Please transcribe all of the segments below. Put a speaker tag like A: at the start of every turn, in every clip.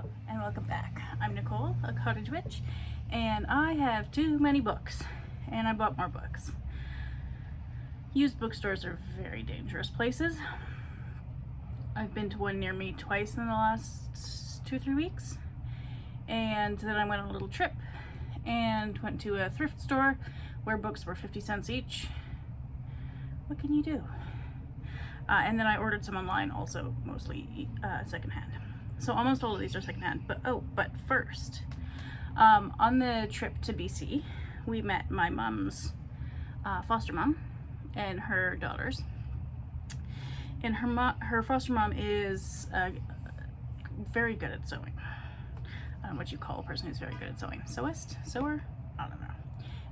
A: Hello and welcome back. I'm Nicole, a cottage witch, and I have too many books, and I bought more books. Used bookstores are very dangerous places. I've been to one near me twice in the last 2 or 3 weeks, and then I went on a little trip and went to a thrift store where books were 50 cents each. What can you do? And then I ordered some online, also mostly secondhand. So almost all of these are secondhand, but first, on the trip to BC, we met my mom's foster mom and her daughters. And her foster mom is very good at sewing. I don't know what you call a person who's very good at sewing. Sewist? Sewer? I don't know.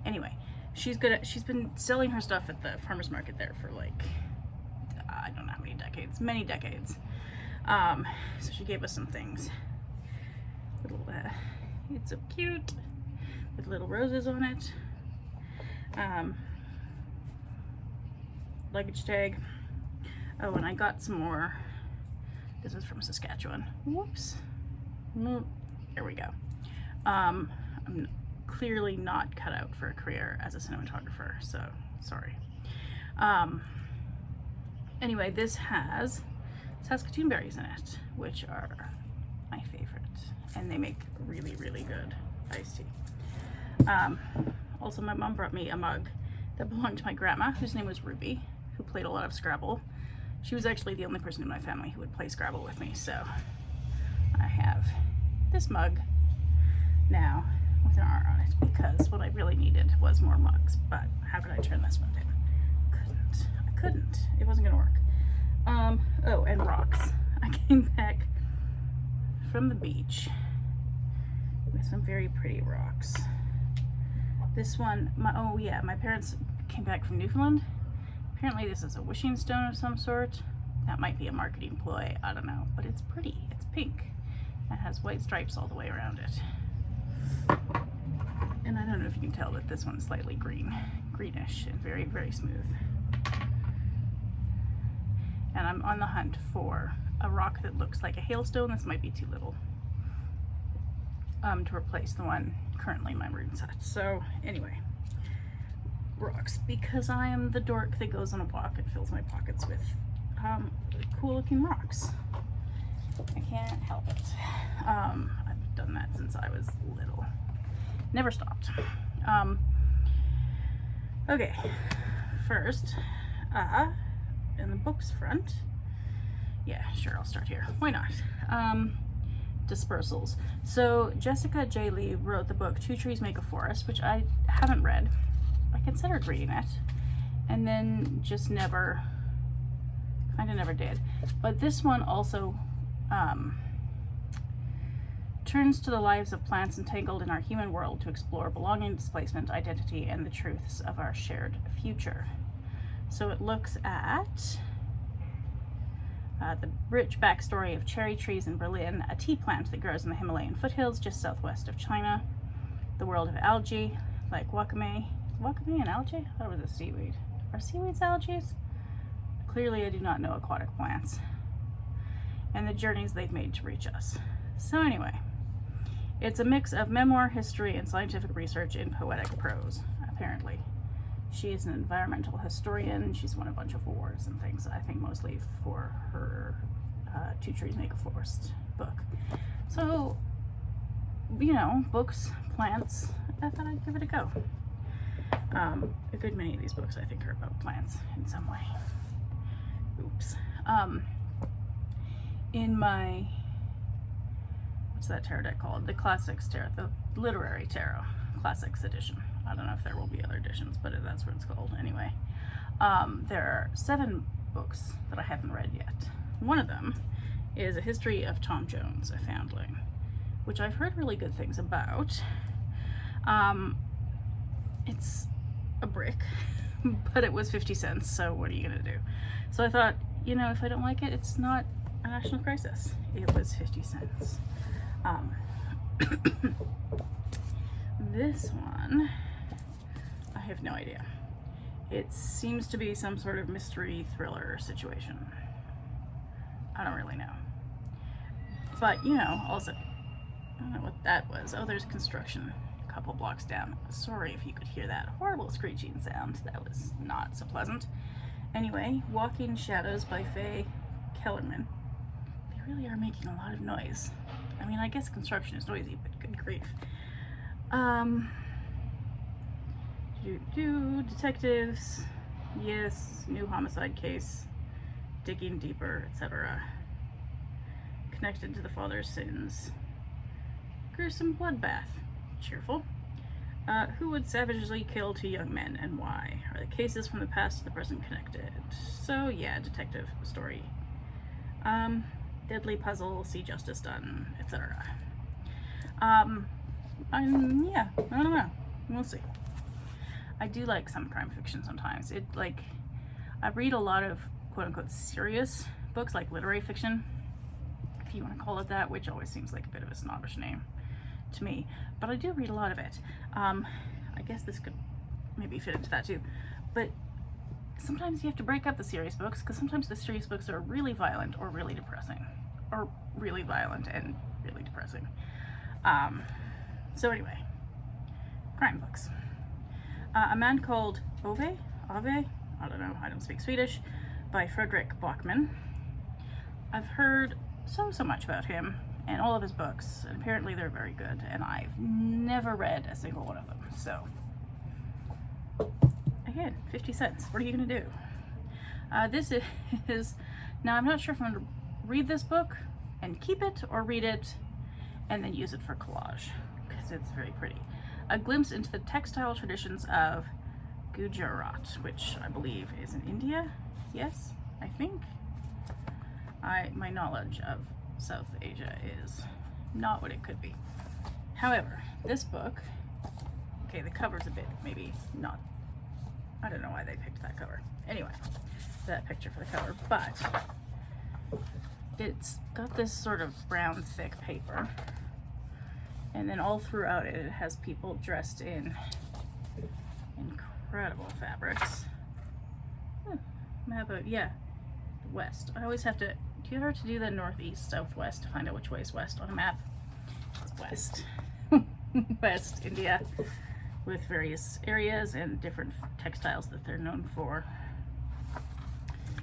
A: Anyway, she's been selling her stuff at the farmer's market there for like, I don't know how many decades, many decades. So she gave us some things. Little, it's so cute, with little roses on it. Luggage tag. Oh, and I got some more. This is from Saskatchewan. Whoops. There we go. I'm clearly not cut out for a career as a cinematographer, so sorry. Anyway, this has Saskatoon berries in it, which are my favorite, and they make really, really good iced tea. Also, my mom brought me a mug that belonged to my grandma, whose name was Ruby, who played a lot of Scrabble. She was actually the only person in my family who would play Scrabble with me, so I have this mug now with an R on it, because what I really needed was more mugs. But how could I turn this one down? I couldn't. It wasn't gonna work. Oh, and rocks. I came back from the beach with some very pretty rocks. This one, my parents came back from Newfoundland. Apparently this is a wishing stone of some sort. That might be a marketing ploy, I don't know, but it's pretty. It's pink. It has white stripes all the way around it. And I don't know if you can tell, but this one's slightly greenish and very, very smooth. And I'm on the hunt for a rock that looks like a hailstone. This might be too little to replace the one currently in my rune set. So anyway, rocks, because I am the dork that goes on a walk and fills my pockets with cool looking rocks. I can't help it. I've done that since I was little. Never stopped. Okay, first, in the books front, yeah, sure, I'll start here. Why not? Dispersals. So Jessica J. Lee wrote the book Two Trees Make a Forest, which I haven't read. I considered reading it, and then just never did. But this one also turns to the lives of plants entangled in our human world to explore belonging, displacement, identity, and the truths of our shared future. So it looks at the rich backstory of cherry trees in Berlin, a tea plant that grows in the Himalayan foothills just southwest of China, the world of algae like wakame. Wakame and algae? I thought it was a seaweed. Are seaweeds algae? Clearly I do not know aquatic plants. And the journeys they've made to reach us. So anyway, it's a mix of memoir, history, and scientific research in poetic prose, apparently. She is an environmental historian. She's won a bunch of awards and things, I think mostly for her Two Trees Make a Forest book. So, you know, books, plants, I thought I'd give it a go. A good many of these books I think are about plants in some way. Oops. In my, what's that tarot deck called? The Classics Tarot, the Literary Tarot Classics edition. I don't know if there will be other editions, but that's what it's called anyway. There are 7 books that I haven't read yet. One of them is A History of Tom Jones, a Foundling, which I've heard really good things about. It's a brick, but it was 50 cents, so what are you gonna do? So I thought, you know, if I don't like it, it's not a national crisis. It was 50 cents. This one, I have no idea. It seems to be some sort of mystery thriller situation. I don't really know. But, you know, also, I don't know what that was. Oh, there's construction a couple blocks down. Sorry if you could hear that horrible screeching sound. That was not so pleasant. Anyway, Walking Shadows by Faye Kellerman. They really are making a lot of noise. I mean, I guess construction is noisy, but good grief. Detectives, yes, new homicide case, digging deeper, etc. Connected to the father's sins. Gruesome bloodbath, cheerful. Who would savagely kill two young men and why? Are the cases from the past to the present connected? So yeah, detective story. Deadly puzzle, see justice done, etc. Yeah, I don't know. We'll see. I do like some crime fiction sometimes. I read a lot of quote-unquote serious books, like literary fiction, if you want to call it that, which always seems like a bit of a snobbish name to me, but I do read a lot of it. I guess this could maybe fit into that too, but sometimes you have to break up the serious books, because sometimes the serious books are really violent or really depressing, or really violent and really depressing. So anyway, crime books. A Man Called Ove, I don't know, I don't speak Swedish, by Fredrik Backman. I've heard so much about him and all of his books, and apparently they're very good, and I've never read a single one of them. So again, 50 cents. What are you gonna do? This is, now I'm not sure if I'm gonna read this book and keep it, or read it and then use it for collage, because it's very pretty. A glimpse into the textile traditions of Gujarat, which I believe is in India. Yes, I think. My knowledge of South Asia is not what it could be. However, this book, okay, the cover's a bit maybe not, I don't know why they picked that cover. Anyway, that picture for the cover, but it's got this sort of brown thick paper, and then all throughout it, it has people dressed in incredible fabrics. Map of, yeah, the west. I always have to, do you ever have to do the northeast, southwest to find out which way is west on a map? It's west. West India, with various areas and different textiles that they're known for.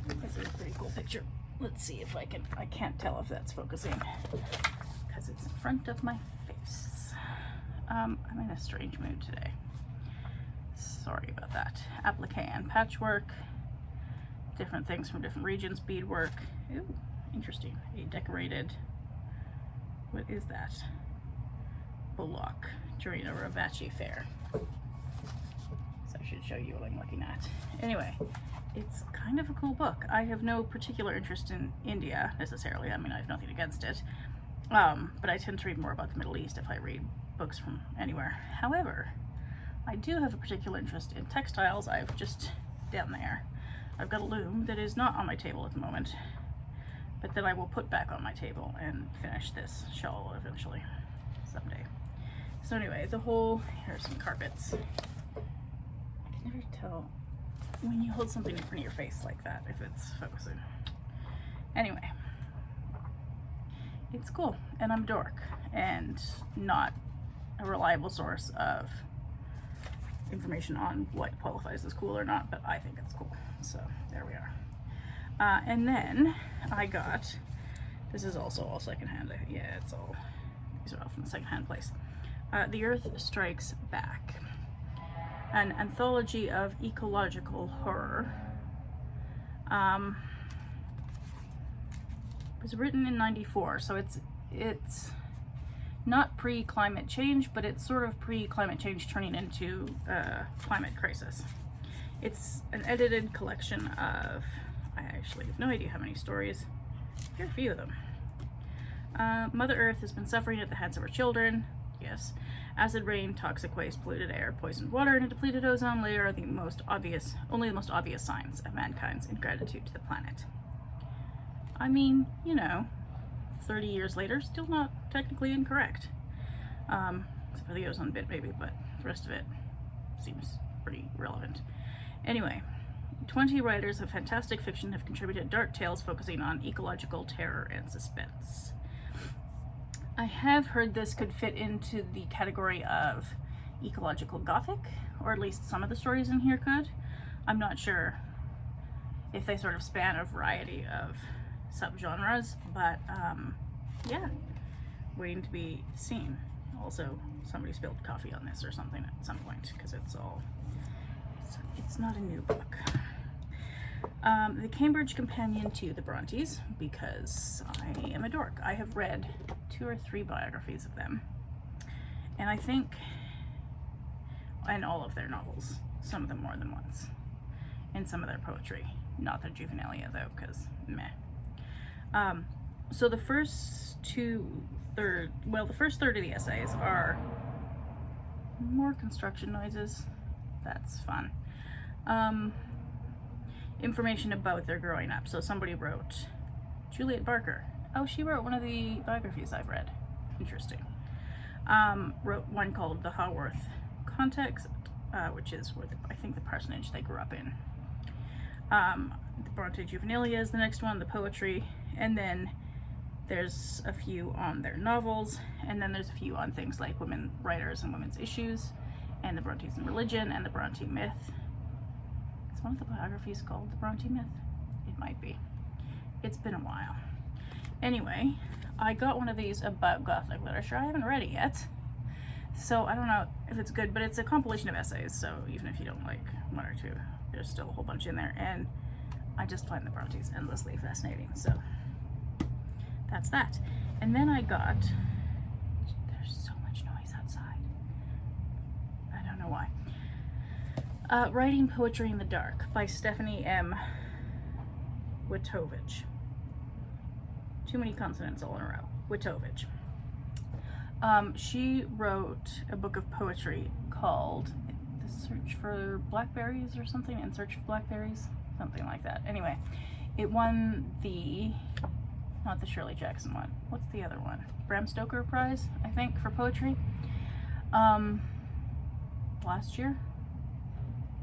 A: This is a pretty cool picture. Let's see if I can't tell if that's focusing, because it's in front of my face. I'm in a strange mood today. Sorry about that. Applique and patchwork. Different things from different regions. Beadwork. Ooh, interesting. A decorated, what is that? Bullock during a Ravachi fair. So I should show you what I'm looking at. Anyway, it's kind of a cool book. I have no particular interest in India necessarily. I mean, I have nothing against it. But I tend to read more about the Middle East if I read books from anywhere. However, I do have a particular interest in textiles. I've just, down there, I've got a loom that is not on my table at the moment, but that I will put back on my table and finish this shawl eventually, someday. So anyway, here's some carpets. I can never tell when you hold something in front of your face like that if it's focusing. Anyway, it's cool, and I'm a dork and not a reliable source of information on what qualifies as cool or not, but I think it's cool. So there we are. And then I got, this is also all secondhand. Yeah, it's all, these are all from the secondhand place. The Earth Strikes Back, an anthology of ecological horror. It was written in '94, so it's not pre-climate change, but it's sort of pre-climate change turning into climate crisis. It's an edited collection of, I actually have no idea how many stories, here are a few of them. Mother Earth has been suffering at the hands of her children. Yes. Acid rain, toxic waste, polluted air, poisoned water, and a depleted ozone layer are only the most obvious signs of mankind's ingratitude to the planet. I mean, you know, 30 years later, still not technically incorrect. Except for the ozone bit maybe, but the rest of it seems pretty relevant. Anyway, 20 writers of fantastic fiction have contributed dark tales focusing on ecological terror and suspense. I have heard this could fit into the category of ecological gothic, or at least some of the stories in here could. I'm not sure if they sort of span a variety of subgenres, but yeah, waiting to be seen. Also, somebody spilled coffee on this or something at some point, because it's not a new book. The Cambridge Companion to the Brontes, because I am a dork. I have read 2 or 3 biographies of them, and I think, and all of their novels, some of them more than once, and some of their poetry, not their juvenilia though, because meh. So the first third of the essays are more construction noises. That's fun. Information about their growing up. So somebody wrote, Juliet Barker. Oh, she wrote one of the biographies I've read. Interesting. Wrote one called The Haworth Context, which is where I think the parsonage they grew up in. The Bronte Juvenilia is the next one, the poetry, and then there's a few on their novels, and then there's a few on things like women writers and women's issues, and the Brontes and religion, and the Bronte myth. Is one of the biographies called the Bronte myth? It might be. It's been a while. Anyway, I got one of these about Gothic literature. I haven't read it yet, so I don't know if it's good, but it's a compilation of essays, so even if you don't like one or two, there's still a whole bunch in there, and I just find the Brontes endlessly fascinating, so that's that. And then I got, there's so much noise outside, I don't know why, Writing Poetry in the Dark by Stephanie M. Witovich. Too many consonants all in a row. Witovich. She wrote a book of poetry called The Search for Blackberries or something, In Search of Blackberries, something like that. Anyway, it won the, not the Shirley Jackson one, what's the other one? Bram Stoker Prize, I think, for poetry. Last year?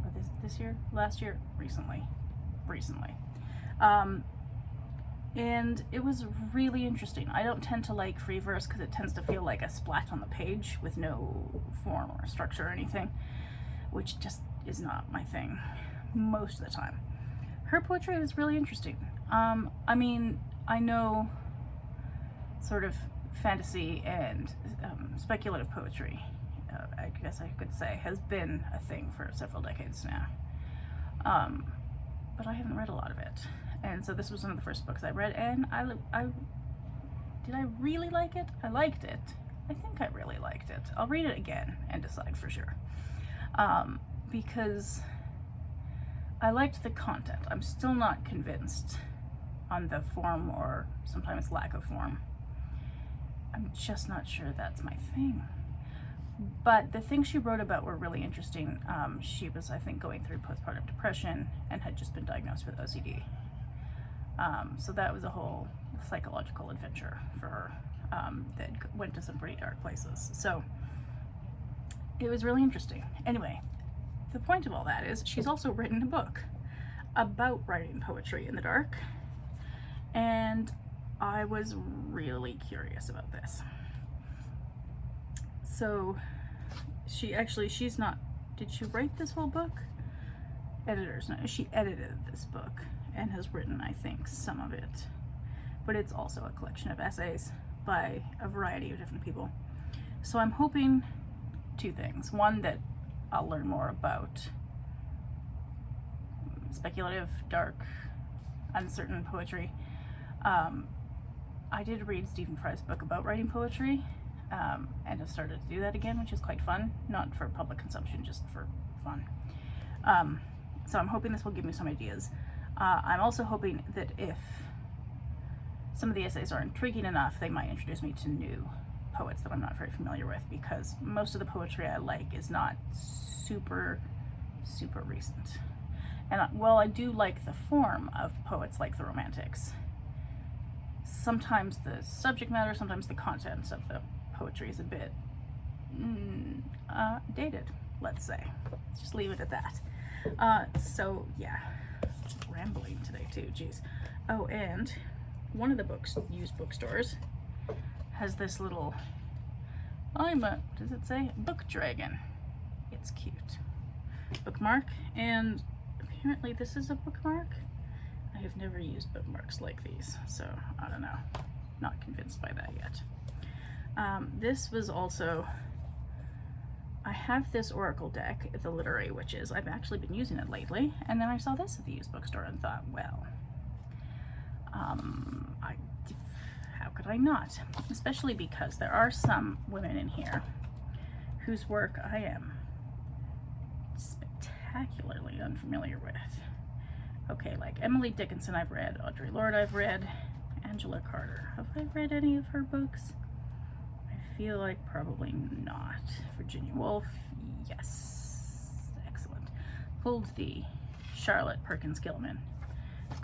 A: Or this year? Last year? Recently. And it was really interesting. I don't tend to like free verse because it tends to feel like a splat on the page with no form or structure or anything, which just is not my thing most of the time. Her poetry was really interesting. I mean, I know sort of fantasy and speculative poetry, I guess I could say, has been a thing for several decades now. But I haven't read a lot of it. And so this was one of the first books I read, and did I really like it? I liked it. I think I really liked it. I'll read it again and decide for sure. Because I liked the content. I'm still not convinced on the form, or sometimes lack of form. I'm just not sure that's my thing. But the things she wrote about were really interesting. She was, I think, going through postpartum depression and had just been diagnosed with OCD. So that was a whole psychological adventure for her that went to some pretty dark places. So it was really interesting. Anyway, the point of all that is she's also written a book about writing poetry in the dark, and I was really curious about this. So she's not, did she write this whole book? Editors, no, she edited this book and has written, I think, some of it, but it's also a collection of essays by a variety of different people. So I'm hoping 2 things. One, that I'll learn more about speculative, dark, uncertain poetry. I did read Stephen Fry's book about writing poetry, and have started to do that again, which is quite fun. Not for public consumption, just for fun. So I'm hoping this will give me some ideas. I'm also hoping that if some of the essays are intriguing enough, they might introduce me to new poets that I'm not very familiar with, because most of the poetry I like is not super recent. And while I do like the form of poets like the Romantics, sometimes the subject matter, sometimes the contents of the poetry is a bit dated, let's say. Let's just leave it at that. So yeah, rambling today too, geez. Oh, and one of the used bookstores has this little, does it say? Book dragon. It's cute. Bookmark, and apparently this is a bookmark. I have never used bookmarks like these, so I don't know. Not convinced by that yet. This was also, I have this Oracle deck, the Literary Witches. I've actually been using it lately, and then I saw this at the used bookstore and thought, well, how could I not? Especially because there are some women in here whose work I am spectacularly unfamiliar with. Okay, like Emily Dickinson I've read, Audre Lorde I've read, Angela Carter. Have I read any of her books? I feel like probably not. Virginia Woolf, yes. Excellent. Pulled the Charlotte Perkins Gilman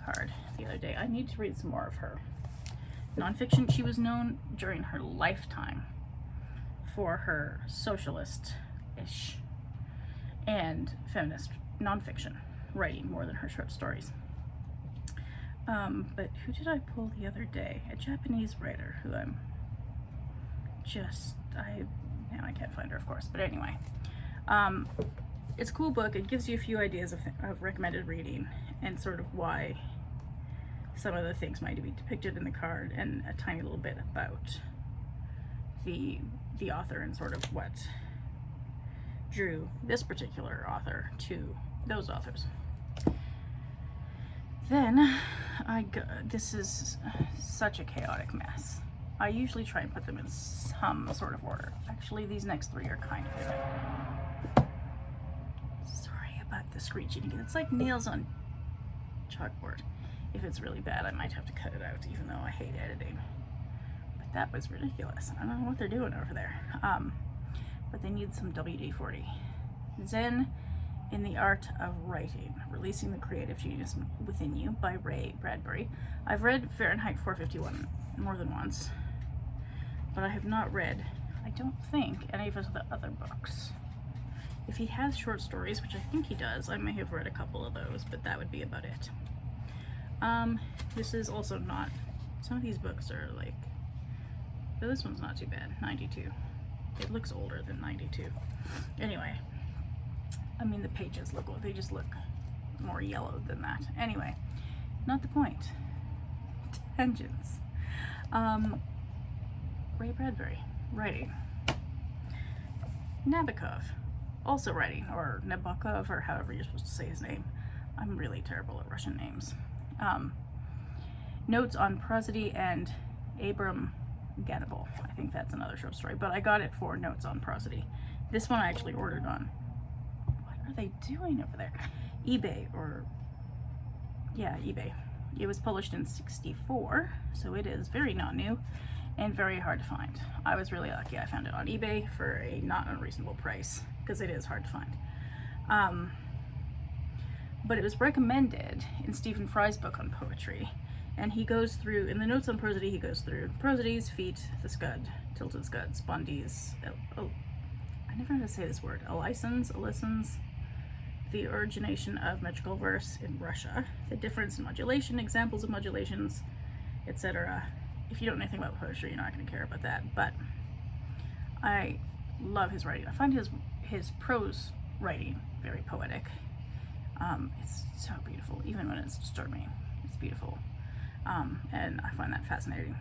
A: card the other day. I need to read some more of her nonfiction. She was known during her lifetime for her socialist-ish and feminist nonfiction writing more than her short stories. But who did I pull the other day? A Japanese writer who now I can't find her, of course, but anyway. It's a cool book. It gives you a few ideas of recommended reading and sort of why some of the things might be depicted in the card, and a tiny little bit about the author and sort of what drew this particular author to those authors. Then this is such a chaotic mess. I usually try and put them in some sort of order. Actually, these next three are kind of in it. Sorry about the screeching again. It's like nails on chalkboard. If it's really bad, I might have to cut it out, even though I hate editing. But that was ridiculous. I don't know what they're doing over there. But they need some WD-40. Zen in the Art of Writing, Releasing the Creative Genius Within You by Ray Bradbury. I've read Fahrenheit 451 more than once, but I have not read, I don't think, any of his other books. If he has short stories, which I think he does, I may have read a couple of those, but that would be about it. This is also not, some of these books are like, but this one's not too bad, 92. It looks older than 92. Anyway, I mean the pages look, they just look more yellow than that. Anyway, not the point. Tangents. Ray Bradbury, writing. Nabokov, also writing, or Nabokov, or however you're supposed to say his name. I'm really terrible at Russian names. Notes on Prosody and Abram Gettable. I think that's another short story, but I got it for Notes on Prosody. This one I actually ordered on, what are they doing over there? eBay, or, yeah, eBay. It was published in '64, so it is very not new and very hard to find. I was really lucky. I found it on eBay for a not unreasonable price, because it is hard to find. But it was recommended in Stephen Fry's book on poetry, and he goes through, in the Notes on Prosody, he goes through prosodies, feet, the scud, tilted scud, spondees, I never know how to say this word, alicens, the origination of metrical verse in Russia, the difference in modulation, examples of modulations, etc. If you don't know anything about poetry, you're not going to care about that, but I love his writing. I find his prose writing very poetic. It's so beautiful, even when it's disturbing. It's beautiful, and I find that fascinating.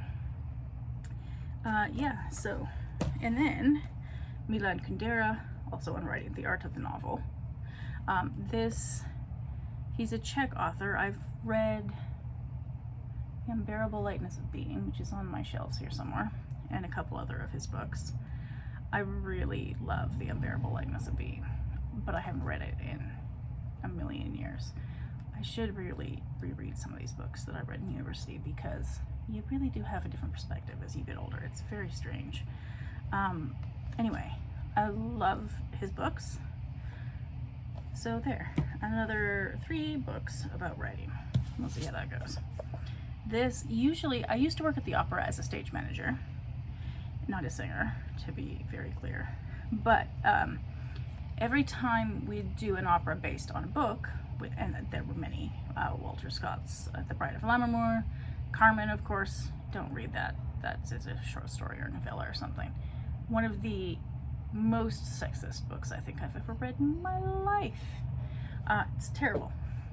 A: Yeah, so, and then Milan Kundera, also on writing, The Art of the Novel. He's a Czech author. I've read The Unbearable Lightness of Being, which is on my shelves here somewhere, and a couple other of his books. I really love The Unbearable Lightness of Being, but I haven't read it in a million years. I should really reread some of these books that I read in university, because you really do have a different perspective as you get older. It's very strange. Anyway, I love his books. So there, another 3 books about writing. We'll see how that goes. I used to work at the opera as a stage manager, not a singer, to be very clear. But every time we'd do an opera based on a book, and there were many, Walter Scott's The Bride of Lammermoor, Carmen, of course, don't read that. that's a short story or novella or something. One of the most sexist books I think I've ever read in my life. It's terrible.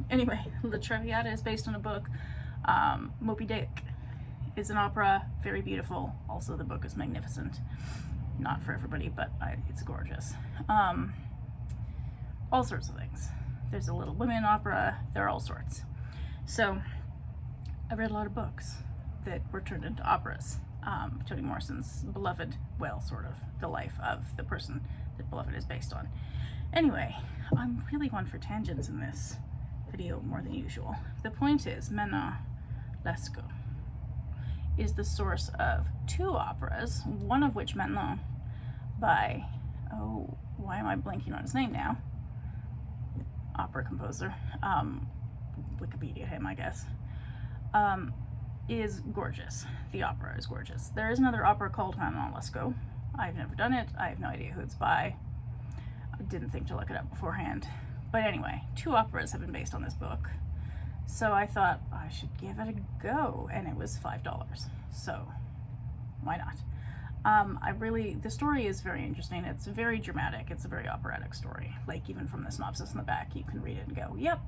A: Anyway, La Traviata is based on a book. Moby Dick is an opera, very beautiful. Also, the book is magnificent. Not for everybody, but it's gorgeous. All sorts of things. There's a Little Women opera. There are all sorts. So, I read a lot of books that were turned into operas. Toni Morrison's beloved, well, sort of, the life of the person that Beloved is based on. Anyway, I'm really one for tangents in this video more than usual. The point is, Manon Lescaut is the source of two operas, one of which, Manon, by, oh, why am I blanking on his name now? Opera composer, Wikipedia him, I guess, is gorgeous. The opera is gorgeous. There is another opera called Manon Lescaut. I've never done it. I have no idea who it's by. I didn't think to look it up beforehand. But anyway, two operas have been based on this book. So I thought I should give it a go, and it was $5. So why not? The story is very interesting. It's very dramatic. It's a very operatic story. Like, even from the synopsis in the back, you can read it and go, yep,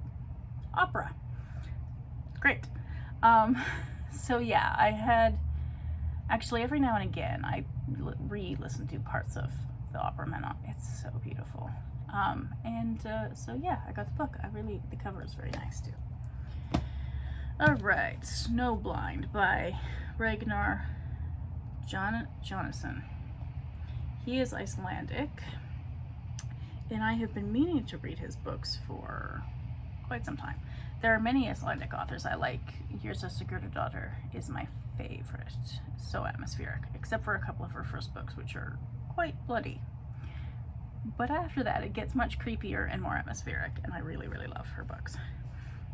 A: opera. Great. So yeah, I had, actually every now and again, I re-listen to parts of the opera Manon. It's so beautiful. So yeah, I got the book. The cover is very nice too. Alright, Snowblind by Ragnar Jonasson. He is Icelandic, and I have been meaning to read his books for quite some time. There are many Icelandic authors I like. Yrsa Sigurðardóttir is my favorite. So atmospheric, except for a couple of her first books, which are quite bloody. But after that, it gets much creepier and more atmospheric, and I really, really love her books.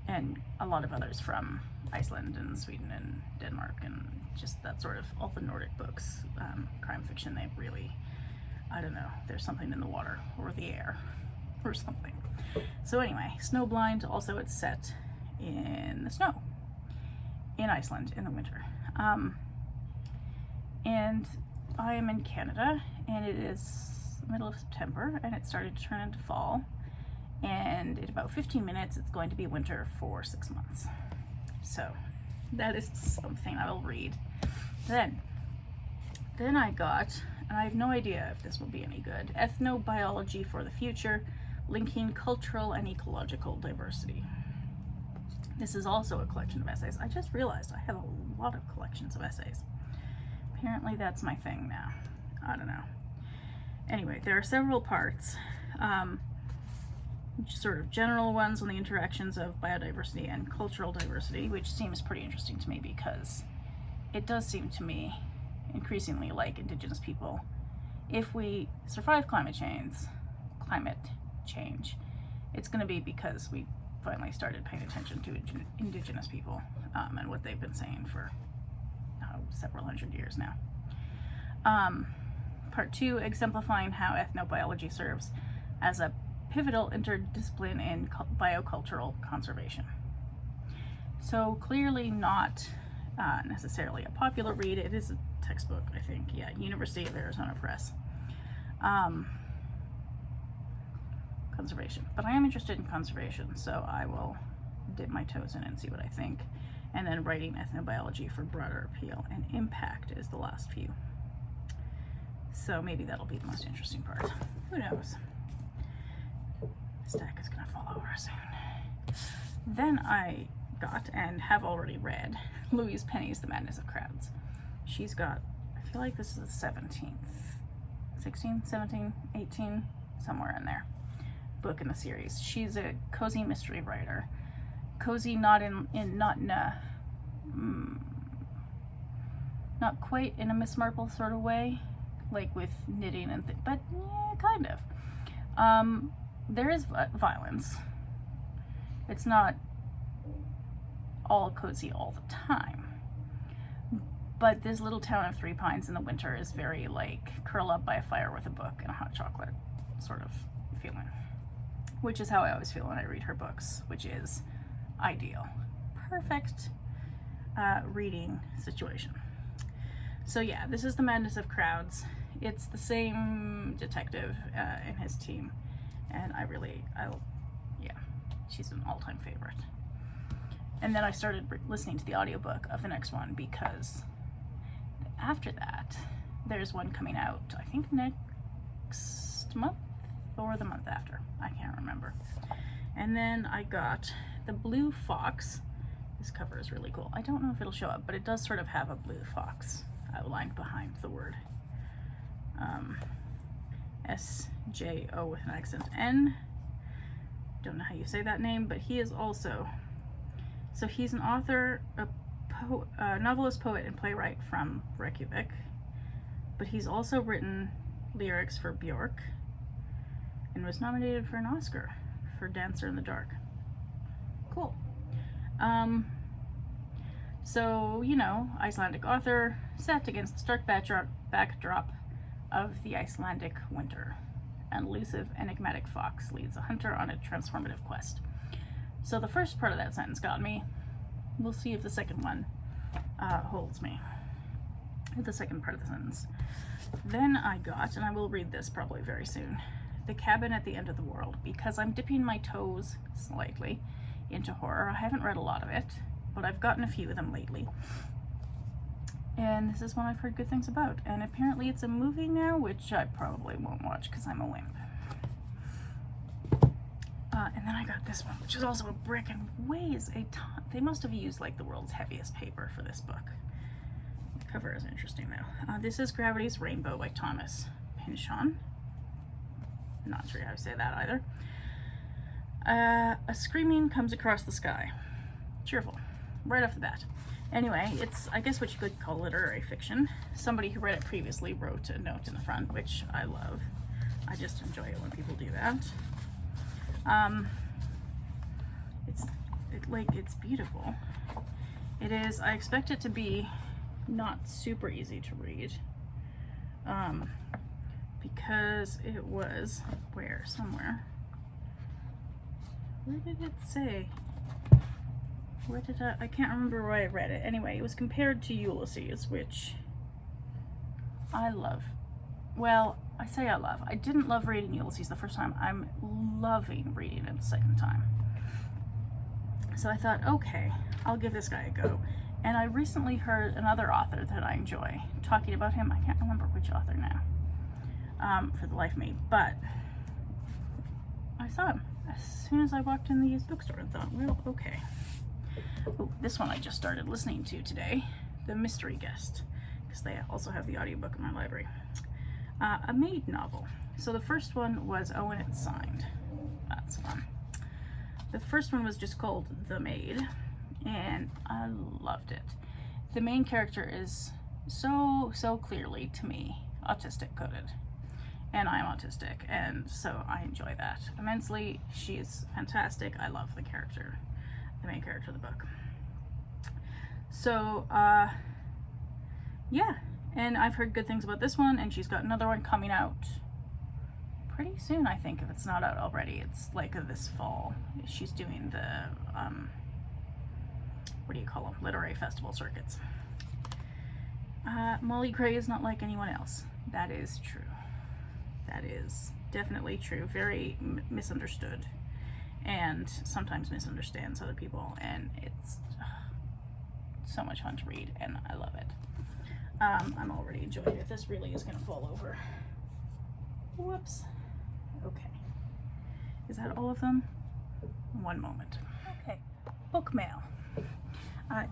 A: And a lot of others from Iceland and Sweden and Denmark, and just that sort of, all the Nordic books, crime fiction, they really, I don't know, there's something in the water or the air or something. So anyway, Snowblind, also it's set in the snow in Iceland in the winter. And I am in Canada, and it is middle of September, and it started to turn into fall, and in about 15 minutes it's going to be winter for 6 months. So that is something I will read. Then I got, and I have no idea if this will be any good, Ethnobiology for the Future, Linking Cultural and Ecological Diversity. This is also a collection of essays. I just realized I have a lot of collections of essays. Apparently that's my thing now. I don't know. Anyway, there are several parts, sort of general ones on the interactions of biodiversity and cultural diversity, which seems pretty interesting to me because it does seem to me increasingly like Indigenous people. If we survive climate change, it's going to be because we finally started paying attention to Indigenous people and what they've been saying for several hundred years now. Part 2, exemplifying how ethnobiology serves as a pivotal interdiscipline in biocultural conservation. So clearly not necessarily a popular read. It is a textbook, I think. Yeah, University of Arizona Press. Conservation. But I am interested in conservation, so I will dip my toes in and see what I think. And then writing ethnobiology for broader appeal and impact is the last few. So maybe that'll be the most interesting part. Who knows? The stack is gonna fall over soon. Then I got, and have already read, Louise Penny's The Madness of Crowds. She's got, I feel like this is the 17th, 16, 17, 18, somewhere in there, book in the series. She's a cozy mystery writer. Cozy not quite in a Miss Marple sort of way, like with knitting and but yeah, kind of. There is violence. It's not all cozy all the time. But this little town of Three Pines in the winter is very like curl up by a fire with a book and a hot chocolate sort of feeling. Which is how I always feel when I read her books, which is ideal. Perfect reading situation. So yeah, this is The Madness of Crowds. It's the same detective and his team, and yeah, she's an all-time favorite. And then I started listening to the audiobook of the next one, because after that, there's one coming out, I think next month or the month after. I can't remember. And then I got The Blue Fox. This cover is really cool. I don't know if it'll show up, but it does sort of have a blue fox outlined behind the word. S-J-O with an accent N. Don't know how you say that name, but he is also, so he's an author, a novelist, poet, and playwright from Reykjavik, but he's also written lyrics for Björk and was nominated for an Oscar for Dancer in the Dark. Cool. So, you know, Icelandic author, set against the stark backdrop of the Icelandic winter. An elusive, enigmatic fox leads a hunter on a transformative quest. So the first part of that sentence got me. We'll see if the second one holds me. The second part of the sentence. Then I got, and I will read this probably very soon, The Cabin at the End of the World, because I'm dipping my toes slightly into horror. I haven't read a lot of it, but I've gotten a few of them lately. And this is one I've heard good things about. And apparently it's a movie now, which I probably won't watch because I'm a wimp. And then I got this one, which is also a brick and weighs a ton. They must have used like the world's heaviest paper for this book. The cover is interesting though. This is Gravity's Rainbow by Thomas Pynchon. Not sure how to say that either. A screaming comes across the sky. Cheerful, right off the bat. Anyway, it's, I guess, what you could call literary fiction. Somebody who read it previously wrote a note in the front, which I love. I just enjoy it when people do that. It's beautiful. It is. I expect it to be not super easy to read, because it was somewhere. Where did it say? Where did I can't remember where I read it. Anyway, it was compared to Ulysses, which I love. Well, I say I love. I didn't love reading Ulysses the first time. I'm loving reading it the second time. So I thought, okay, I'll give this guy a go. And I recently heard another author that I enjoy talking about him. I can't remember which author now, for the life of me, but I saw him as soon as I walked in the used bookstore and thought, well, okay. Oh, this one I just started listening to today, The Mystery Guest, because they also have the audiobook in my library. A maid novel. So the first one was, oh, and it's signed. That's fun. The first one was just called The Maid, and I loved it. The main character is so clearly, to me, autistic coded. And I'm autistic, and so I enjoy that immensely. She's fantastic. I love the character, the main character of the book. So, yeah, and I've heard good things about this one, and she's got another one coming out pretty soon, I think, if it's not out already. It's like this fall. She's doing the, what do you call them? Literary festival circuits. Molly Gray is not like anyone else. That is true. That is definitely true. Very misunderstood, and sometimes misunderstands other people, and it's so much fun to read, and I love it. I'm already enjoying it. This really is going to fall over. Whoops. Okay. Is that all of them? One moment. Okay. Book mail.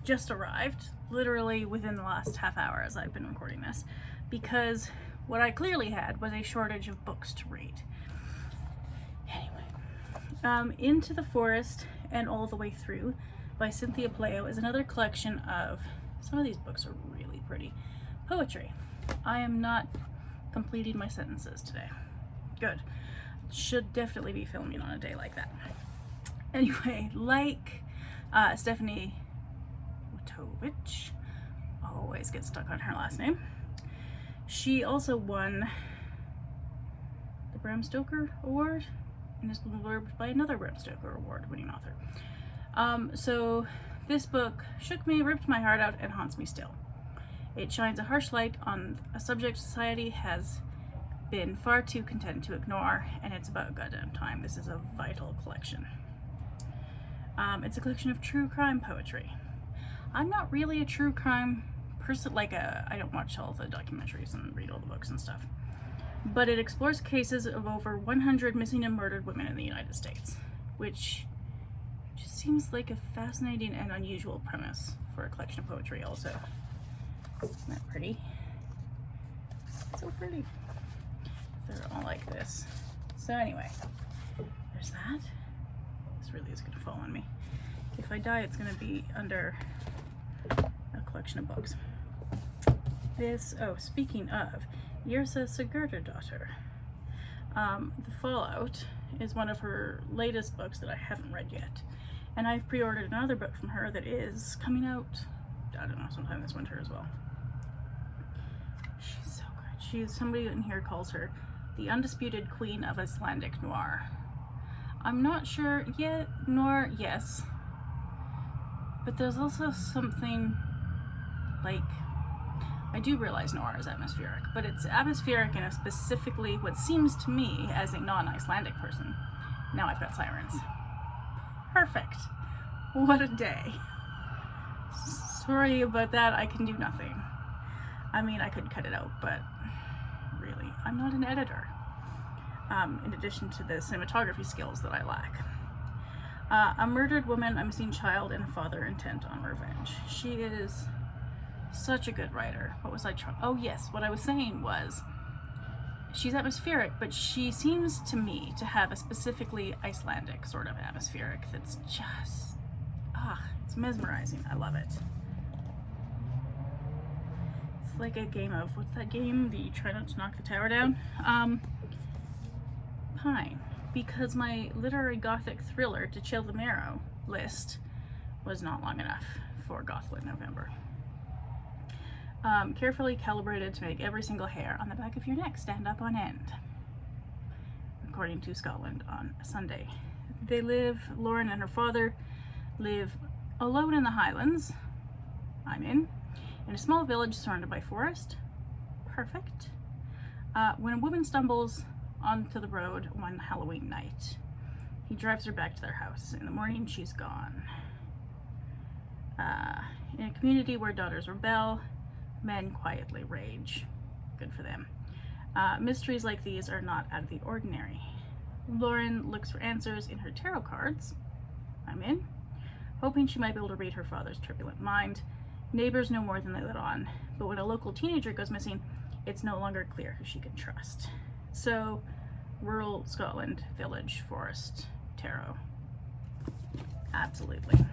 A: Just arrived, literally within the last half hour as I've been recording this, because what I clearly had was a shortage of books to read. Anyway, Into the Forest and All the Way Through by Cynthia Pleo is another collection of, some of these books are really pretty, poetry. I am not completing my sentences today. Good. Should definitely be filming on a day like that. Anyway, like Stephanie Witovich, always get stuck on her last name. She also won the Bram Stoker Award and is blurbed by another Bram Stoker Award winning author. So this book shook me, ripped my heart out, and haunts me still. It shines a harsh light on a subject society has been far too content to ignore, and it's about goddamn time. This is a vital collection. It's a collection of true crime poetry. I'm not really a true crime person, I don't watch all the documentaries and read all the books and stuff. But it explores cases of over 100 missing and murdered women in the United States, which just seems like a fascinating and unusual premise for a collection of poetry also. Isn't that pretty? So pretty. They're all like this. So anyway, there's that. This really is gonna fall on me. If I die, it's gonna be under a collection of books. This, oh, speaking of, Yrsa Sigurdardóttir. The Fallout is one of her latest books that I haven't read yet. And I've pre-ordered another book from her that is coming out, I don't know, sometime this winter as well. She's so good. She is, somebody in here calls her the undisputed queen of Icelandic noir. I'm not sure yet, noir, yes. But there's also something like, I do realize noir is atmospheric, but it's atmospheric in a specifically what seems to me as a non-Icelandic person. Now I've got sirens. Perfect. What a day. Sorry about that, I can do nothing. I mean, I could cut it out, but really, I'm not an editor. In addition to the cinematography skills that I lack. A murdered woman, a missing child, and a father intent on revenge. She is such a good writer. What was I trying? Oh yes, what I was saying was, she's atmospheric, but she seems to me to have a specifically Icelandic sort of atmospheric that's just, it's mesmerizing. I love it. It's like a game of, what's that game? The try not to knock the tower down? Pine. Because my literary gothic thriller to chill the marrow list was not long enough for Gothlit November. Carefully calibrated to make every single hair on the back of your neck stand up on end, according to Scotland on Sunday. They live, Lauren and her father live alone in the Highlands, I'm in a small village surrounded by forest. Perfect. When a woman stumbles onto the road one Halloween night, he drives her back to their house. In the morning, she's gone. In a community where daughters rebel, men quietly rage. Good for them. Mysteries like these are not out of the ordinary. Lauren looks for answers in her tarot cards. I'm in. Hoping she might be able to read her father's turbulent mind. Neighbors know more than they let on, but when a local teenager goes missing, it's no longer clear who she can trust. So, rural Scotland, village, forest, tarot. Absolutely.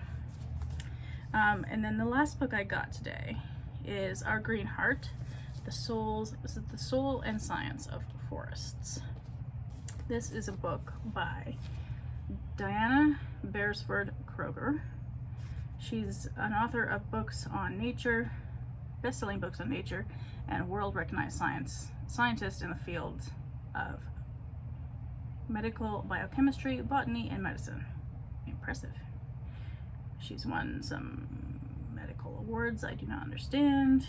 A: And then the last book I got today is Our Green Heart, the soul and science of forests. This is a book by Diana Beresford Kroger. She's an author of books on nature, best-selling books on nature, and a world-recognized scientist in the field of medical biochemistry, botany, and medicine. Impressive. She's won some medical awards I do not understand.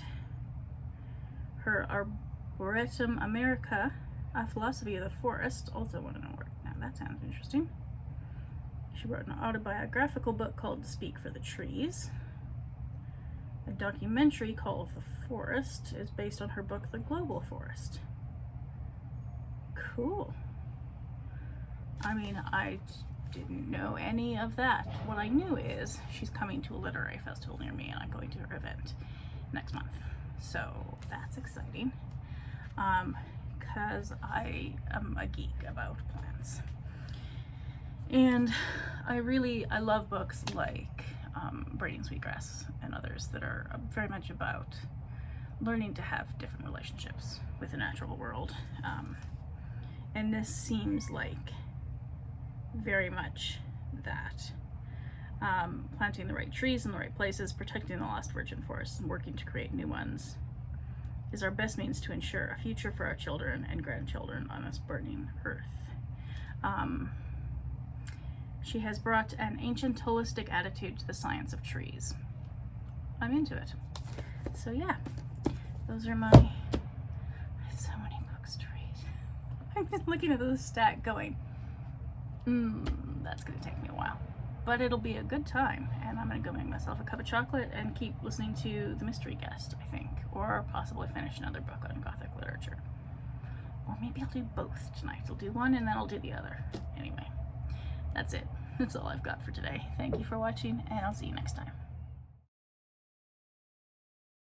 A: Her Arboretum America, A Philosophy of the Forest, also won an award. Now that sounds interesting. She wrote an autobiographical book called Speak for the Trees. A documentary called The Forest is based on her book The Global Forest. Cool. I mean, I didn't know any of that. What I knew is she's coming to a literary festival near me and I'm going to her event next month. So that's exciting. Because I am a geek about plants. And I love books like Braiding Sweetgrass and others that are very much about learning to have different relationships with the natural world. And this seems like very much that. Planting the right trees in the right places, protecting the lost virgin forests, and working to create new ones is our best means to ensure a future for our children and grandchildren on this burning earth. She has brought an ancient holistic attitude to the science of trees. I'm into it. So yeah, those are I have so many books to read. I'm just looking at this stack going, that's gonna take me a while. But it'll be a good time, and I'm gonna go make myself a cup of chocolate and keep listening to The Mystery Guest, I think, or possibly finish another book on Gothic literature. Or maybe I'll do both tonight. I'll do one and then I'll do the other. Anyway, that's it. That's all I've got for today. Thank you for watching, and I'll see you next time.